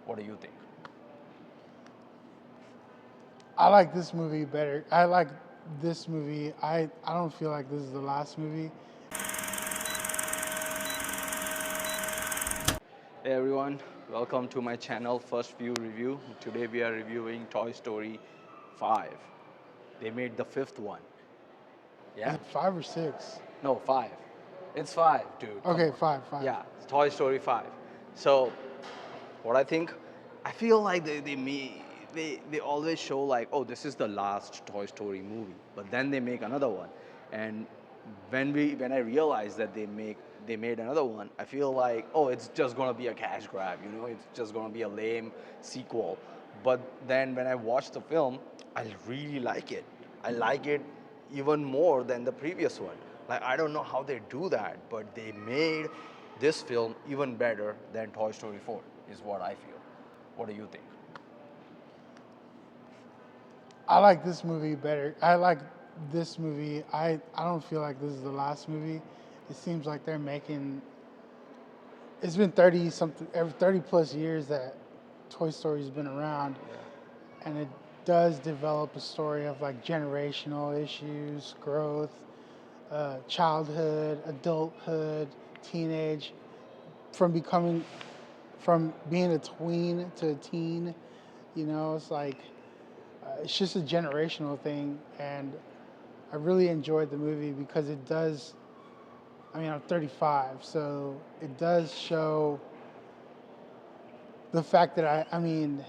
What do you think? I like this movie better. I like this movie. I don't feel like this is the last movie. Hey everyone, welcome to my channel First View Review. Today we are reviewing Toy Story 5. They made the fifth one. Is Yeah? it 5 or 6? No, 5. It's 5, dude. Come Okay, on. five. Yeah, it's Toy Story 5. So, what I think, I feel like they always show like, oh, this is the last Toy Story movie, but then they make another one, and when I realized that they made another one, I feel like, oh, it's just gonna be a cash grab, it's just gonna be a lame sequel. But then when I watched the film, I really like it. I like it even more than the previous one. Like, I don't know how they do that, but they made this film even better than Toy Story 4, is what I feel. What do you think? I like this movie better. I like this movie. I don't feel like this is the last movie. It seems like they're making. It's been 30 something, every 30 plus years that Toy Story's been around, and it does develop a story of like generational issues, growth, childhood, adulthood, teenage, from becoming, from being a tween to a teen. It's like it's just a generational thing, and I really enjoyed the movie because it does. I mean, I'm 35, so it does show the fact that I mean,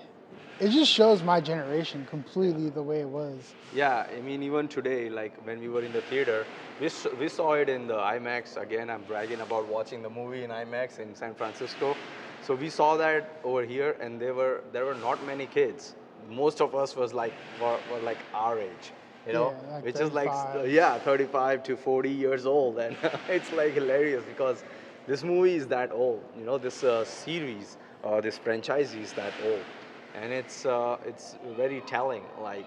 it just shows my generation completely the way it was. Yeah, I mean, even today, like when we were in the theater, we saw it in the IMAX. Again, I'm bragging about watching the movie in IMAX in San Francisco. So we saw that over here, and there were not many kids. Most of us were like our age, Yeah, like which is like 35. yeah, 35 to 40 years old, and it's like hilarious because this movie is that old. This series, this franchise is that old, and it's very telling. Like,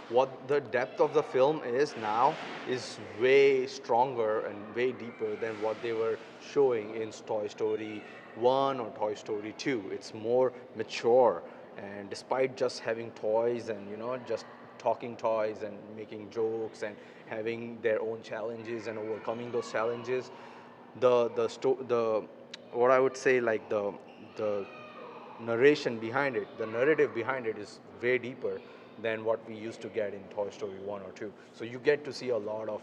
what the depth of the film is now is way stronger and way deeper than what they were showing in Toy Story 1 or Toy Story 2. It's more mature, and despite just having toys and just talking toys and making jokes and having their own challenges and overcoming those challenges, the what I would say, like the the narrative behind it is way deeper than what we used to get in Toy Story 1 or 2. So you get to see a lot of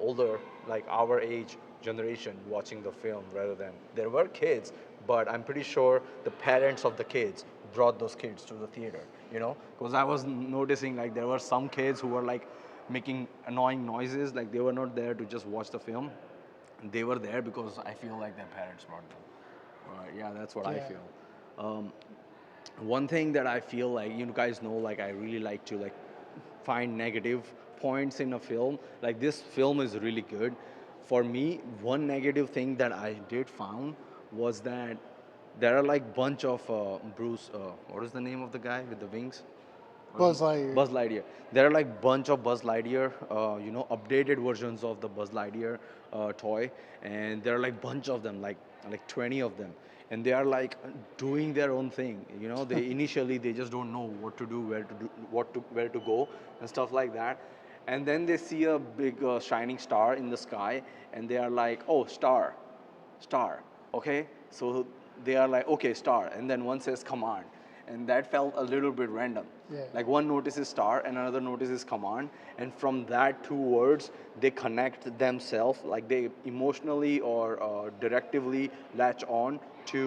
older, like our age generation watching the film rather than, there were kids, but I'm pretty sure the parents of the kids brought those kids to the theater, because I was noticing like there were some kids who were like making annoying noises, like they were not there to just watch the film. They were there because I feel like their parents brought them. Yeah, that's what I Yeah. feel. Um, One thing that I feel like, you guys know, like I really like to like find negative points in a film. Like, this film is really good. For me, one negative thing that I did found was that there are like bunch of Bruce. What is the name of the guy with the wings? Buzz Lightyear. Buzz Lightyear. There are like bunch of Buzz Lightyear, updated versions of the Buzz Lightyear toy, and there are like bunch of them, like 20 of them, and they are like doing their own thing. They initially they just don't know what to do, where to go, and stuff like that, and then they see a big shining star in the sky, and they are like, oh, star, okay, so they are like, okay, star, and then one says command, and that felt a little bit random. Yeah. Like, one notices star and another notices command, and from that two words they connect themselves, like they emotionally or directively latch on to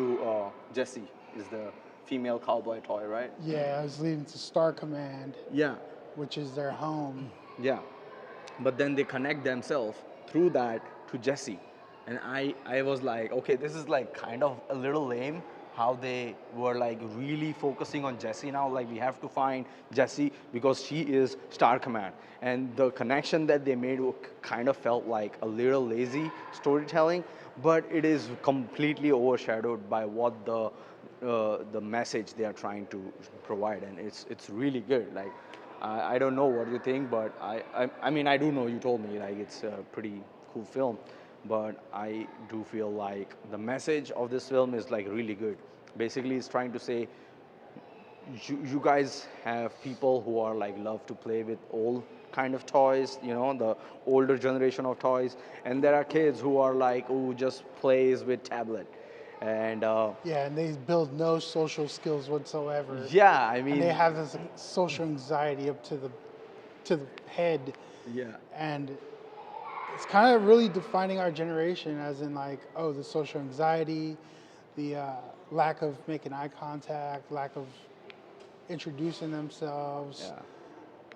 Jessie, is the female cowboy toy, right? Yeah, I was leading to Star Command, Yeah, which is their home. yeah, but then they connect themselves through that to Jesse, and I was like, okay, this is like kind of a little lame how they were like really focusing on Jesse now, like we have to find Jesse because she is Star Command, and the connection that they made kind of felt like a little lazy storytelling, but it is completely overshadowed by what the message they are trying to provide, and it's really good. Like, I don't know what you think, but I mean, I do know, you told me like it's a pretty cool film, but I do feel like the message of this film is like really good, basically it's trying to say you guys have people who are like love to play with old kind of toys, the older generation of toys, and there are kids who are like who just plays with tablet, and Yeah, and they build no social skills whatsoever, yeah, I and they mean, have this social anxiety up to the head, yeah, and it's kind of really defining our generation, as in like, oh, the social anxiety, the lack of making eye contact, lack of introducing themselves.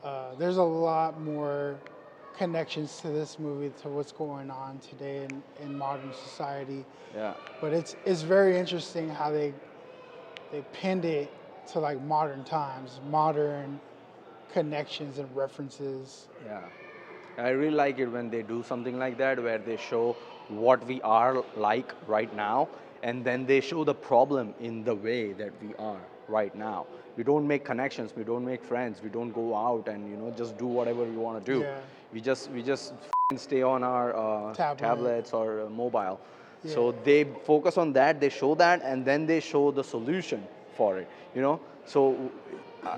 yeah, There's a lot more connections to this movie to what's going on today in modern society. yeah. But it's very interesting how they pinned it to like modern times, modern connections and references. Yeah, I really like it when they do something like that, where they show what we are like right now, and then they show the problem in the way that we are right now. We don't make connections, we don't make friends, we don't go out and just do whatever we want to do. Yeah, We just stay on our tablet. tablets or mobile. Yeah, So they focus on that, they show that, and then they show the solution for it. So I,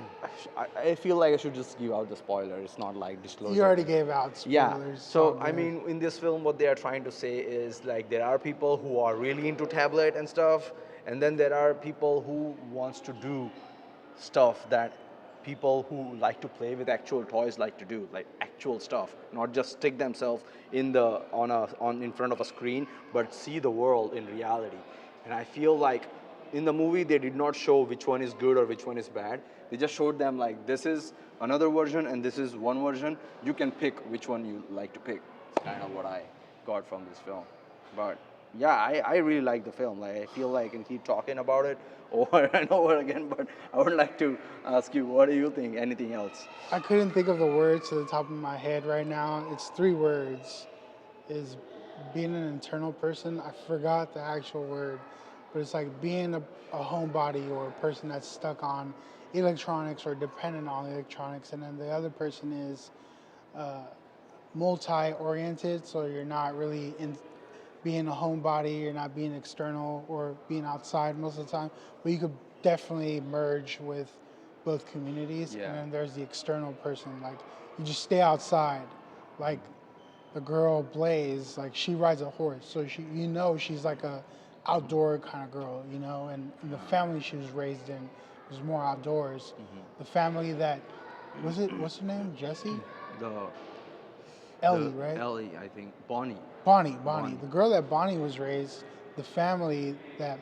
I feel like I should just give out the spoiler. It's not like you disclosure. already gave out Yeah. spoilers. It's all So I good. mean, in this film, what they are trying to say is like there are people who are really into tablet and stuff, and then there are people who wants to do stuff that people who like to play with actual toys like to do, like actual stuff, not just stick themselves in front of a screen, but see the world in reality. And I feel like in the movie they did not show which one is good or which one is bad. They just showed them like this is another version and this is one version. You can pick which one you like to pick. It's kind of what I got from this film. But yeah, I really like the film. Like I feel like I can keep talking about it over and over again. But I would like to ask you, what do you think? Anything else? I couldn't think of the words to the top of my head right now. It's three words. Is being an internal person. I forgot the actual word, but it's like being a homebody or a person that's stuck on electronics or dependent on electronics. And then the other person is multi-oriented, so you're not really in being a homebody, you're not being external or being outside most of the time, but you could definitely merge with both communities. Yeah. And then there's the external person, like you just stay outside, like the girl Blaze, like she rides a horse, so she's like a outdoor kind of girl, and the family she was raised in was more outdoors. The family that what's her name? Jessie? The Ellie, right? Ellie, I think Bonnie. Bonnie. The girl that Bonnie was raised, the family that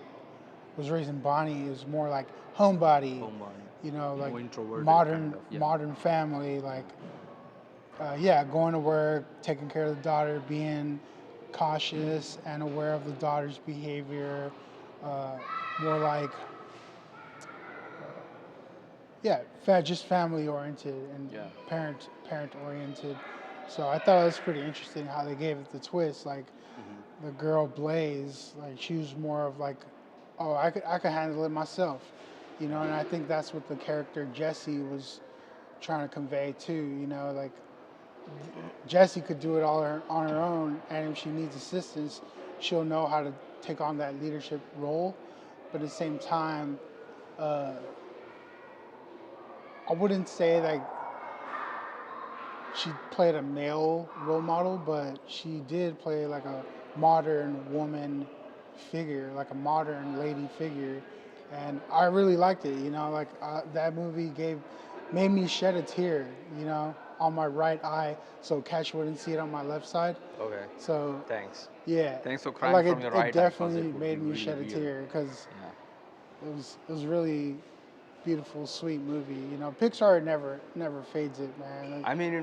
was raised in Bonnie is more like homebody, Homebody. like More introverted modern kind of, yeah. modern family, like yeah, going to work, taking care of the daughter, being cautious and aware of the daughter's behavior, more like yeah, just family oriented and Yeah. parent oriented. So I thought it was pretty interesting how they gave it the twist. Like the girl Blaze, like she was more of like, oh, I could handle it myself, And I think that's what the character Jessie was trying to convey too. Like Jessie could do it on her own, and if she needs assistance, she'll know how to take on that leadership role. But at the same time, uh, I wouldn't say like she played a male role model, but she did play like a modern woman figure, like a modern lady figure, and I really liked it. Like that movie made me shed a tear. On my right eye, so Cash wouldn't see it on my left side. Okay. So Thanks. yeah, Thanks for crying like from it, your it right eye, 'cause definitely it would made be me really shed a weird. tear because Yeah. it was really beautiful, sweet movie. Pixar never fades it, man. Like, I mean,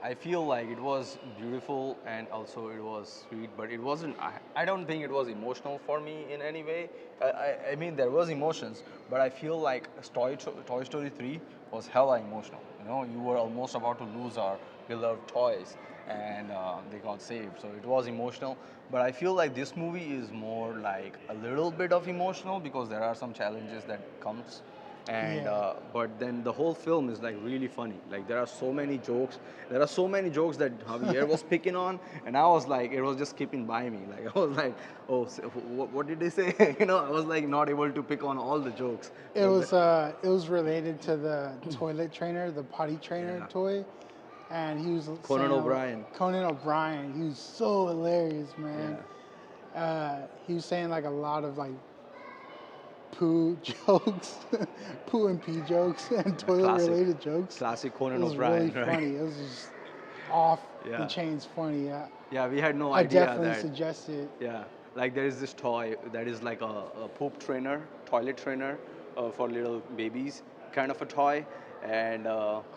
I feel like it was beautiful and also it was sweet, but it wasn't, I don't think it was emotional for me in any way. I mean, there was emotions, but I feel like Toy Story 3 was hella emotional. You were almost about to lose our beloved toys and they got saved. So it was emotional, but I feel like this movie is more like a little bit of emotional because there are some challenges that comes And Yeah. but then the whole film is like really funny. Like there are so many jokes. There are so many jokes that Javier was picking on, and I was like, it was just skipping by me. Like I was like, oh, so what did they say? You know, I was like not able to pick on all the jokes. But It was related to the toilet trainer, the potty trainer yeah, toy, and he was Conan saying O'Brien. Conan O'Brien. He was so hilarious, man. Yeah, He was saying like a lot of like poo jokes, poo and pee jokes, and yeah, toilet classic, related jokes. classic It Conan was really O'Brien, right? funny. It was just off the Yeah, chains funny. yeah. We had no I idea definitely that. suggest it. Yeah, like there is this toy that is like a poop trainer, toilet trainer for little babies, kind of a toy. And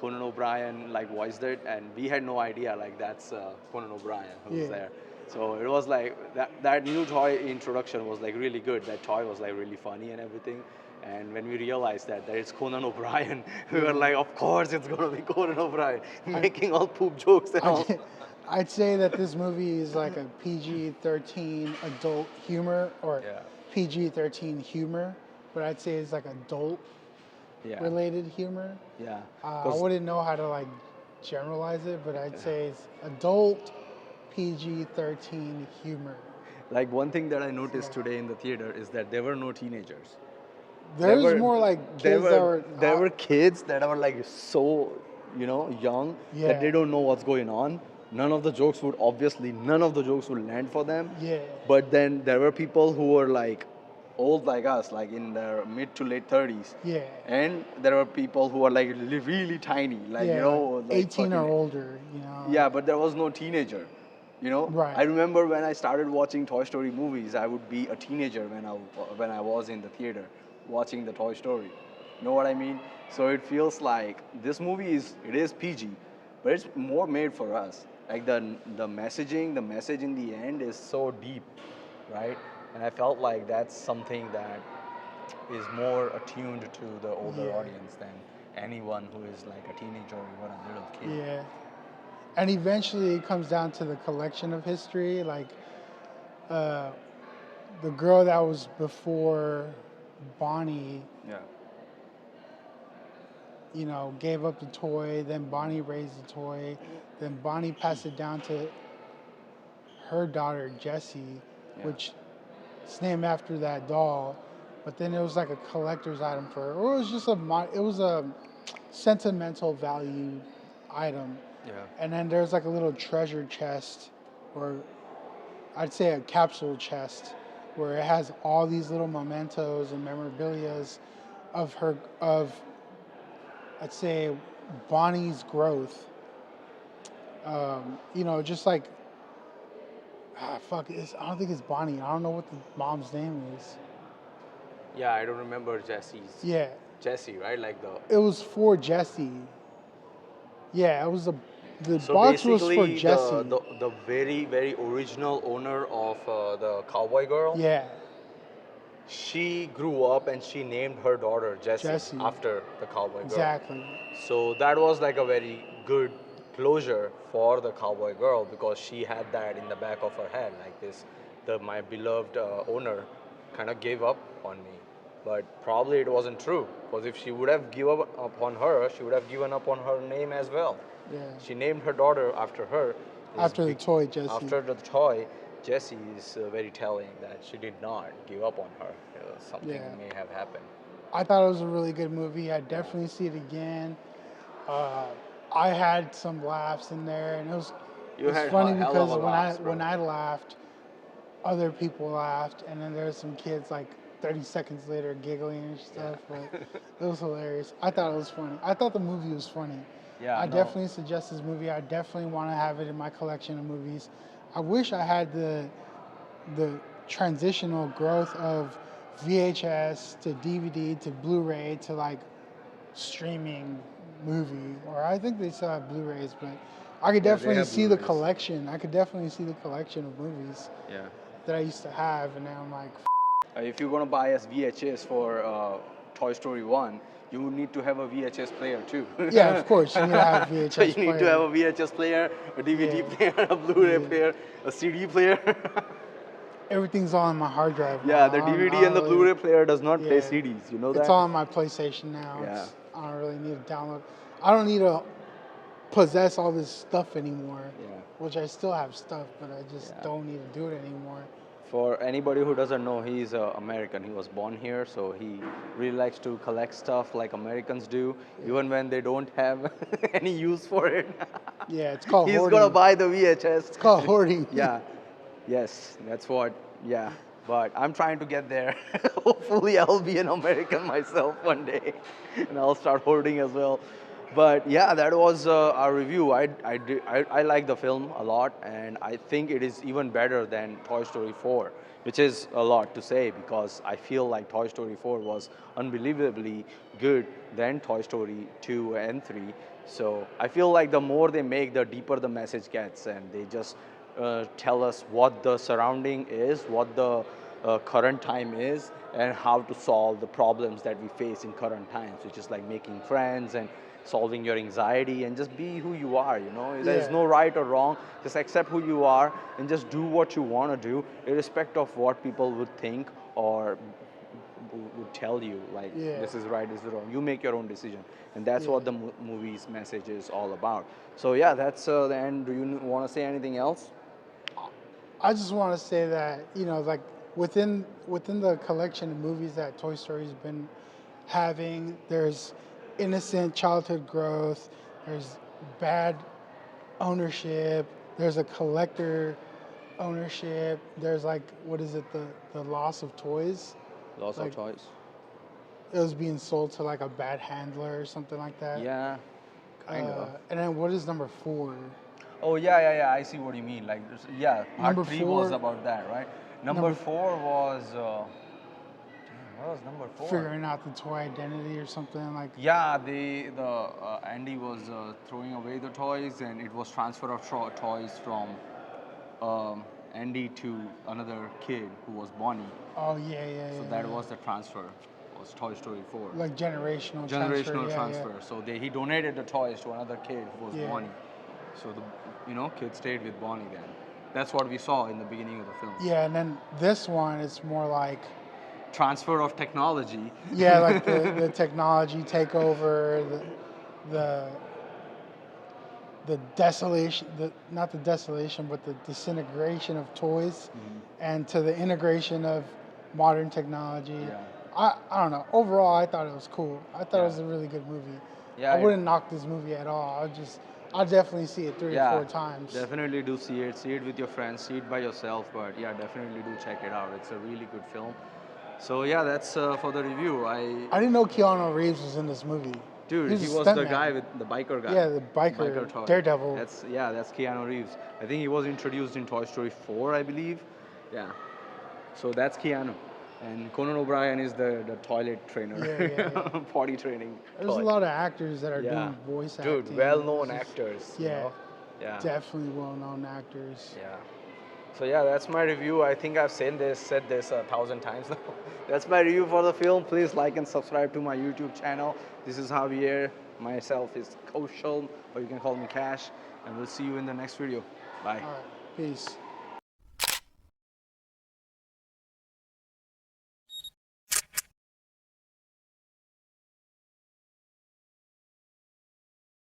Conan O'Brien like voiced it, and we had no idea like that's Conan O'Brien who's Yeah. there. So it was like that new toy introduction was like really good. That toy was like really funny and everything. And when we realized that it's Conan O'Brien, we were Yeah. like, of course it's gonna be Conan O'Brien I, making all poop jokes and all. I'd, I'd say that this movie is like a PG-13 adult humor or Yeah, PG-13 humor, but I'd say it's like adult yeah, related humor. yeah. I 'Cause wouldn't know how to like generalize it, but I'd say it's adult PG-13 humor. like one thing that I noticed today in the theater is that there were no teenagers. There There's were more like there kids that were were there were kids that are like so young that they yeah, don't know what's going on. None of the jokes would land for them. yeah, But then there were people who were like old like us, like in their mid to late 30s, yeah, and there were people who are like really tiny, like yeah, like like 18 or fucking. older, you know. Yeah, but there was no teenager. Right. I remember when I started watching Toy Story movies, I would be a teenager when I was in the theater watching the Toy Story. You know what I mean? So it feels like this movie is PG, but it's more made for us. Like the message in the end is so deep, right? And I felt like that's something that is more attuned to the older Yeah, audience than anyone who is like a teenager or even a little kid. yeah. And eventually it comes down to the collection of history. Like uh, the girl that was before Bonnie, Yeah. you know, gave up the toy, then Bonnie raised the toy, then Bonnie passed it down to her daughter Jessie, Yeah. which is named after that doll. But then it was like a collector's item for her, or it was just it was a sentimental value item. Yeah. And then there's like a little treasure chest, or I'd say a capsule chest, where it has all these little mementos and memorabilias of I'd say Bonnie's growth. You know, just like I don't think it's Bonnie. I don't know what the mom's name is. Yeah, I don't remember Jesse's. Yeah, Jesse, right? Like the. it was for Jessie. Yeah, it was the So box was for basically, Jessie. the very very original owner of the cowboy girl, Yeah, she grew up and she named her daughter Jessie Jessie. after the cowboy girl. Exactly. So that was like a very good closure for the cowboy girl because she had that in the back of her head, like this. My beloved owner kind of gave up on me, but probably it wasn't true because if she would have given up on her, she would have given up on her name as well. Yeah. She named her daughter after her. After the toy, Jessie. After the toy, Jessie is very telling that she did not give up on her. Something Yeah. may have happened. I thought it was a really good movie. I'd definitely see it again. I had some laughs in there, and You it was had funny hell because of a laughs, bro. when I laughed, other people laughed, and then there were some kids like 30 seconds later giggling and stuff. But it was hilarious. I thought it was funny. I thought the movie was funny. Yeah, I no. definitely suggest this movie. I definitely want to have it in my collection of movies. I wish I had the transitional growth of VHS to DVD to Blu-ray to like streaming movie, or I think they still have Blu-rays, but I could Yeah, they definitely have see the Blu-rays. collection. I could definitely see the collection of movies Yeah. that I used to have, and now I'm like, If you're gonna buy us VHS for Toy Story 1, you would need to have a VHS player too. yeah, of course you need to have a VHS So you need player. to have a VHS player, a DVD Yeah. player, a Blu-ray Yeah. player, a CD player. everything's all on my hard drive now. Yeah, the DVD and the Blu-ray player does not play Yeah, CDs. You know it's that? all on my PlayStation now. Yeah. I don't really need to download. I don't need to possess all this stuff anymore. Yeah. Which I still have stuff, but I just Yeah. don't need to do it anymore. For anybody who doesn't know, he's American. He was born here, so he really likes to collect stuff like Americans do, even when they don't have any use for it. Yeah, it's called He's hoarding. gonna buy the VHS. It's called hoarding. Yeah, yes, that's what. Yeah, but I'm trying to get there. Hopefully, I'll be an American myself one day, and I'll start hoarding as well. But yeah, that was our review. I like the film a lot, and I think it is even better than Toy Story 4, which is a lot to say because I feel like Toy Story 4 was unbelievably good than Toy Story 2 and 3. So I feel like the more they make, the deeper the message gets, and they just tell us what the surrounding is, what the current time is, and how to solve the problems that we face in current times, which is like making friends and solving your anxiety and just be who you are. There's Yeah. no right or wrong. Just accept who you are and just do what you want to do, irrespective of what people would think or would tell you, like, Yeah. this is right, this is wrong. You make your own decision, and that's Yeah. what the movie's message is all about. So yeah, that's the end. Do you want to say anything else? I just want to say that like within the collection of movies that Toy Story's been having, there's innocent childhood growth, there's bad ownership, there's a collector ownership, there's like what is it, the loss of toys, Loss like of choice. it was being sold to like a bad handler or something like that. Yeah, kind of. And then what is number 4? Oh yeah. I see what you mean. Like, yeah, part Number 3 was 4 about that, right? Number 4 was. Damn, what was number 4? figuring out the toy identity or something like. Yeah, the Andy was throwing away the toys, and it was transfer of toys from Andy to another kid who was Bonnie. Oh yeah. So that was the transfer. Was Toy Story 4. like generational Generational transfer. transfer. So he donated the toys to another kid who was Yeah. Bonnie. So the kid stayed with Bonnie then. That's what we saw in the beginning of the film. Yeah, and then this one it's more like Transfer of technology. like the technology takeover, the desolation, not the desolation, but the disintegration of toys, and to the integration of modern technology. Yeah. I don't know. Overall, I thought it was cool. I thought it was Yeah. a really good movie. Yeah, I wouldn't knock this movie at all. I'll definitely see it 3 or 4 times. Definitely do see it. See it with your friends. See it by yourself. But yeah, definitely do check it out. It's a really good film. So yeah, that's for the review. I didn't know Keanu Reeves was in this movie. Dude, he a was the stuntman. guy with the biker guy. Yeah, the biker, toy. Daredevil. That's Keanu Reeves. I think he was introduced in Toy Story 4, I believe. Yeah. So that's Keanu. And Conan O'Brien is the toilet trainer. Yeah. Potty training. There's a lot of actors that are doing voice acting. Dude, well-known It's just- actors. Yeah, Yeah. definitely well-known actors. Yeah. So yeah, that's my review. I think I've said this 1,000 times now. That's my review for the film. Please like and subscribe to my YouTube channel. This is Javier. Myself is Kaushal, or you can call me Cash. And we'll see you in the next video. Bye. All right, peace.